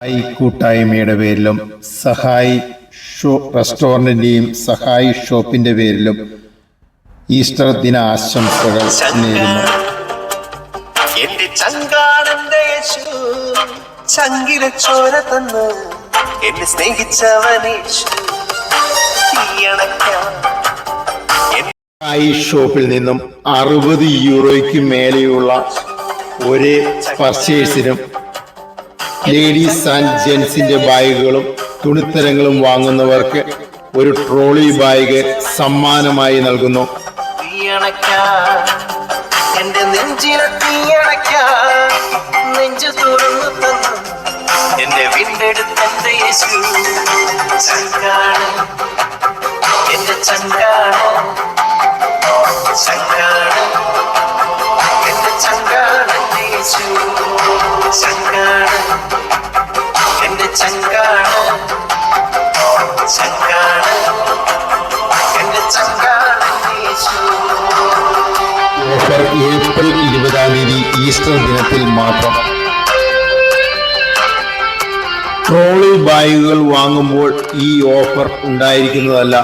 സഹായി കൂട്ടായ്മയുടെ പേരിലും സഹായി റെസ്റ്റോറൻറ്റിൻ്റെയും സഹായി ഷോപ്പിൻ്റെ പേരിലും ഈസ്റ്റർ ദിന ആശംസകൾ നേരുന്നു. എന്റെ ചങ്കാണന്റെ യേശു ചങ്കിലെ ചോര തന്ന് എന്നെ സ്നേഹിച്ചവനേശു. സഹായി ഷോപ്പിൽ നിന്നും 60 യൂറോയ്ക്ക് മേലെയുള്ള ഒരേ പർച്ചേസിനും ലേഡീസ് ആൻഡ് ജെൻസിന്റെ ബാഗുകളും തുണിത്തരങ്ങളും വാങ്ങുന്നവർക്ക് ഒരു ട്രോളി ബാഗ് സമ്മാനമായി നൽകുന്നു. എന്റെ നെഞ്ചിലെ തീയണയ്ക്കാൻ നെഞ്ചു തുറന്നു തന്നു എന്റെ വീണ്ടെടുത്തന്റെ യേശു. ചങ്കാണ് എന്റെ ചങ്കാണ്, ചങ്കാണ് എന്റെ ചങ്കാണ് യേശു. ചങ്കാണ് എന്റെ ചങ്കാണ്, ചങ്കാണ് എന്റെ ചങ്കാണ് യേശു. ഓഫർ ഏപ്രിൽ 20-ാം തീയതി ഈസ്റ്റർ ദിനത്തിൽ മാത്രം. ട്രോളി ബാഗുകൾ വാങ്ങുമ്പോൾ ഈ ഓഫർ ഉണ്ടായിരിക്കുന്നതല്ല.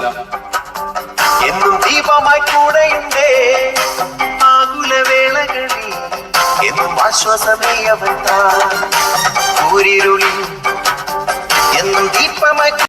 എന്നും ദീപമായി കൂടെയുണ്ടേ ആകുല വേളകളിൽ എന്നും ആശ്വാസമേ അവൻ താൻ.